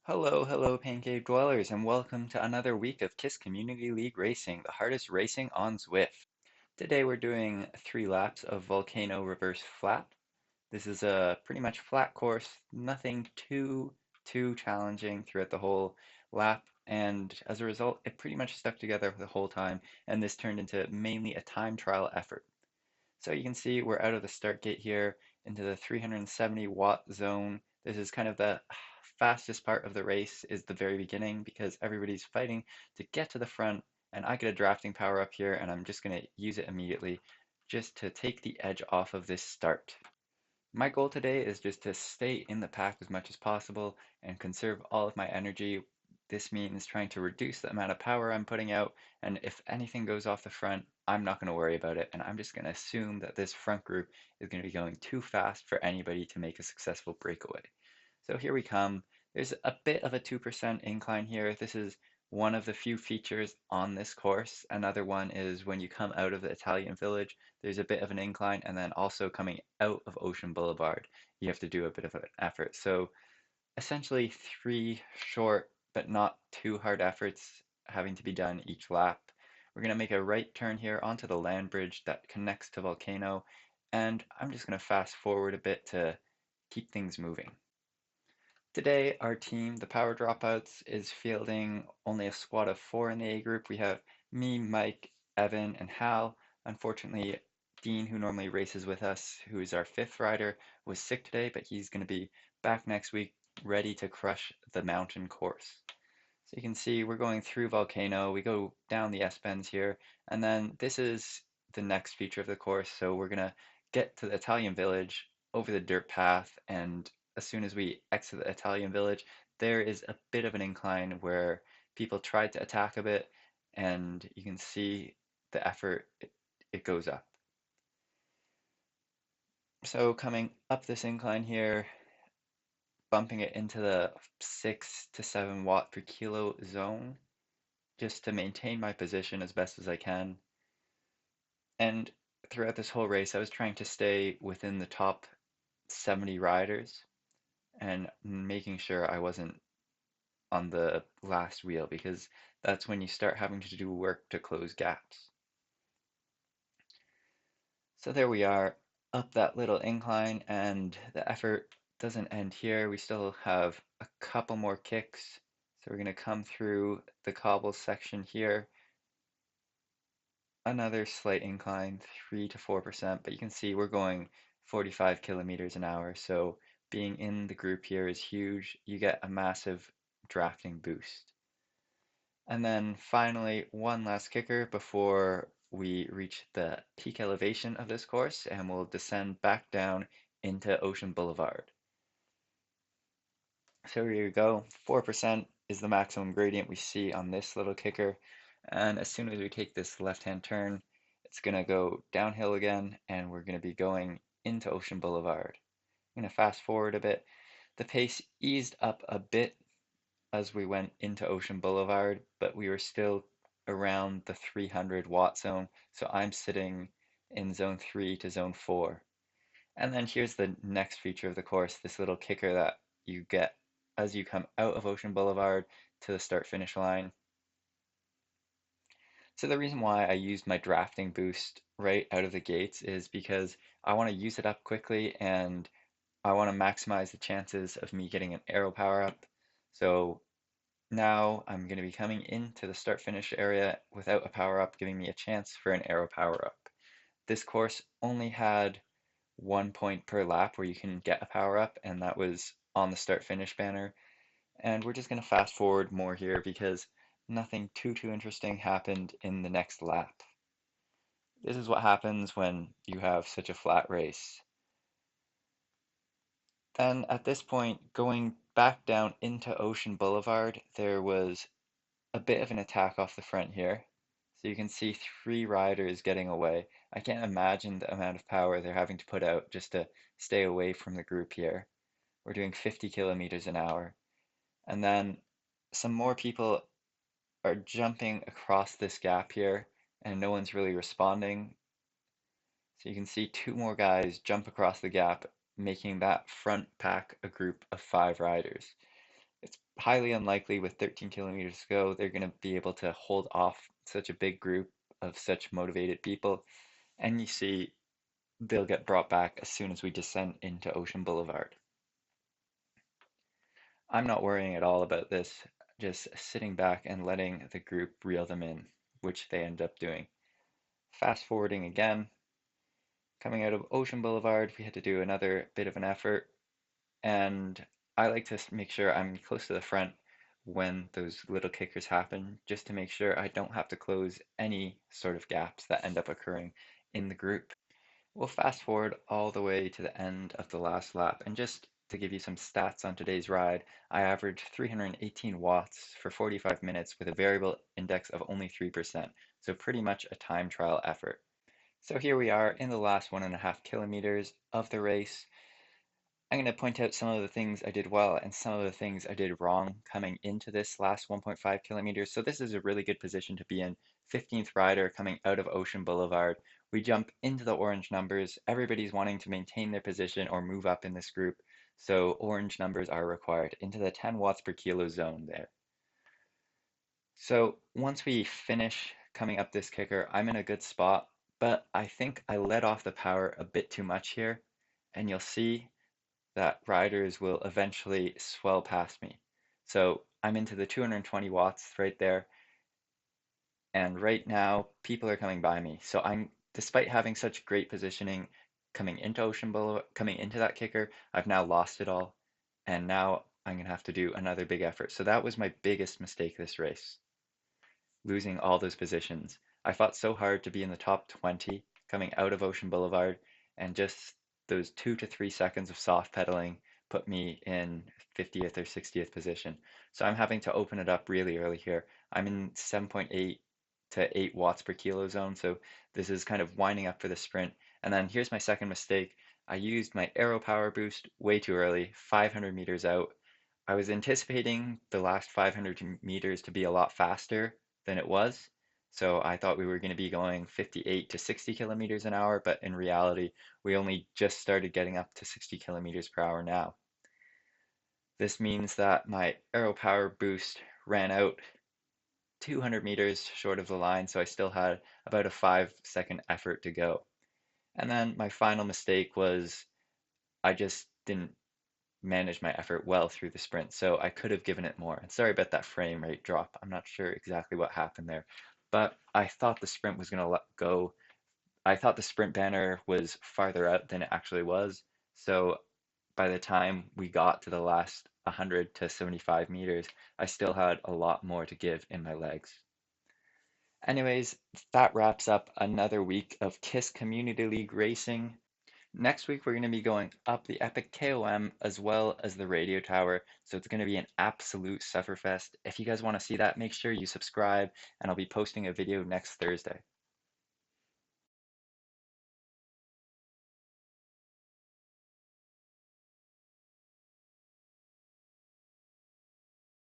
Hello, hello, Pancake Dwellers, and welcome to another week of KISS Community League Racing, the hardest racing on Zwift. Today we're doing 3 laps of Volcano Reverse Flat. This is a pretty much flat course, nothing too challenging throughout the whole lap, and as a result, it pretty much stuck together the whole time, and this turned into mainly a time trial effort. So you can see we're out of the start gate here into the 370 watt zone. This is kind of the fastest part of the race is the very beginning because everybody's fighting to get to the front and I get a drafting power up here and I'm just going to use it immediately just to take the edge off of this start. My goal today is just to stay in the pack as much as possible and conserve all of my energy. This means trying to reduce the amount of power I'm putting out, and if anything goes off the front, I'm not going to worry about it, and I'm just going to assume that this front group is going to be going too fast for anybody to make a successful breakaway. So here we come. There's a bit of a 2% incline here. This is one of the few features on this course. Another one is when you come out of the Italian village, there's a bit of an incline, and then also coming out of Ocean Boulevard, you have to do a bit of an effort. So essentially 3 short but not too hard efforts having to be done each lap. We're going to make a right turn here onto the land bridge that connects to Volcano, and I'm just going to fast forward a bit to keep things moving. Today, our team, the Power Dropouts, is fielding only a squad of 4 in the A group. We have me, Mike, Evan, and Hal. Unfortunately, Dean, who normally races with us, who is our 5th rider, was sick today, but he's going to be back next week ready to crush the mountain course. So you can see we're going through Volcano. We go down the S-bends here, and then this is the next feature of the course. So we're going to get to the Italian village over the dirt path, and as soon as we exit the Italian village, there is a bit of an incline where people tried to attack a bit, and you can see the effort it goes up. So coming up this incline here, bumping it into the 6 to 7 watt per kilo zone just to maintain my position as best as I can. And throughout this whole race, I was trying to stay within the top 70 riders and making sure I wasn't on the last wheel because that's when you start having to do work to close gaps. So there we are, up that little incline, and the effort doesn't end here. We still have a couple more kicks. So we're going to come through the cobble section here. Another slight incline, 3 to 4%, but you can see we're going 45 kilometers an hour. So being in the group here is huge. You get a massive drafting boost. And then finally, one last kicker before we reach the peak elevation of this course, and we'll descend back down into Ocean Boulevard. So here you go, 4% is the maximum gradient we see on this little kicker. And as soon as we take this left-hand turn, it's going to go downhill again, and we're going to be going into Ocean Boulevard. I'm going to fast forward a bit. The pace eased up a bit as we went into Ocean Boulevard, but we were still around the 300 watt zone. So I'm sitting in zone 3 to zone 4. And then here's the next feature of the course, this little kicker that you get as you come out of Ocean Boulevard to the start finish line. So the reason why I used my drafting boost right out of the gates is because I want to use it up quickly and I want to maximize the chances of me getting an aero power up. So now I'm going to be coming into the start finish area without a power up, giving me a chance for an aero power up. This course only had 1 point per lap where you can get a power up, and that was on the start finish banner. And we're just going to fast forward more here because nothing too interesting happened in the next lap. This is what happens when you have such a flat race. Then at this point, going back down into Ocean Boulevard, there was a bit of an attack off the front here. So you can see 3 riders getting away. I can't imagine the amount of power they're having to put out just to stay away from the group here. We're doing 50 kilometers an hour. And then some more people are jumping across this gap here, and no one's really responding. So you can see 2 more guys jump across the gap, making that front pack a group of 5 riders. It's highly unlikely with 13 kilometers to go, they're going to be able to hold off such a big group of such motivated people. And you see, they'll get brought back as soon as we descend into Ocean Boulevard. I'm not worrying at all about this, just sitting back and letting the group reel them in, which they end up doing. Fast forwarding again, coming out of Ocean Boulevard, we had to do another bit of an effort, and I like to make sure I'm close to the front when those little kickers happen, just to make sure I don't have to close any sort of gaps that end up occurring in the group. We'll fast forward all the way to the end of the last lap, and just to give you some stats on today's ride, I averaged 318 watts for 45 minutes with a variable index of only 3%, so pretty much a time trial effort. So here we are in the last 1.5 kilometers of the race. I'm going to point out some of the things I did well and some of the things I did wrong coming into this last 1.5 kilometers. So this is a really good position to be in. 15th rider coming out of Ocean Boulevard. We jump into the orange numbers. Everybody's wanting to maintain their position or move up in this group. So orange numbers are required into the 10 watts per kilo zone there. So once we finish coming up this kicker, I'm in a good spot, but I think I let off the power a bit too much here. And you'll see that riders will eventually swell past me. So I'm into the 220 watts right there, and right now people are coming by me. So I'm, despite having such great positioning coming into Ocean Boulevard, coming into that kicker, I've now lost it all, and now I'm gonna have to do another big effort. So that was my biggest mistake this race, losing all those positions. I fought so hard to be in the top 20 coming out of Ocean Boulevard, and just those 2 to 3 seconds of soft pedaling put me in 50th or 60th position. So I'm having to open it up really early here. I'm in 7.8 to 8 watts per kilo zone, so this is kind of winding up for the sprint. And then here's my second mistake. I used my aero power boost way too early, 500 meters out. I was anticipating the last 500 meters to be a lot faster than it was. So I thought we were going to be going 58 to 60 kilometers an hour, but in reality, we only just started getting up to 60 kilometers per hour now. This means that my aero power boost ran out 200 meters short of the line, so I still had about a 5 second effort to go. And then my final mistake was I just didn't manage my effort well through the sprint, so I could have given it more. And sorry about that frame rate drop. I'm not sure exactly what happened there, but I thought the sprint was going to let go. I thought the sprint banner was farther out than it actually was. So by the time we got to the last 100 to 75 meters, I still had a lot more to give in my legs. Anyways, that wraps up another week of KISS Community League racing. Next week, we're going to be going up the epic KOM as well as the radio tower. So it's going to be an absolute sufferfest. If you guys want to see that, make sure you subscribe, and I'll be posting a video next Thursday.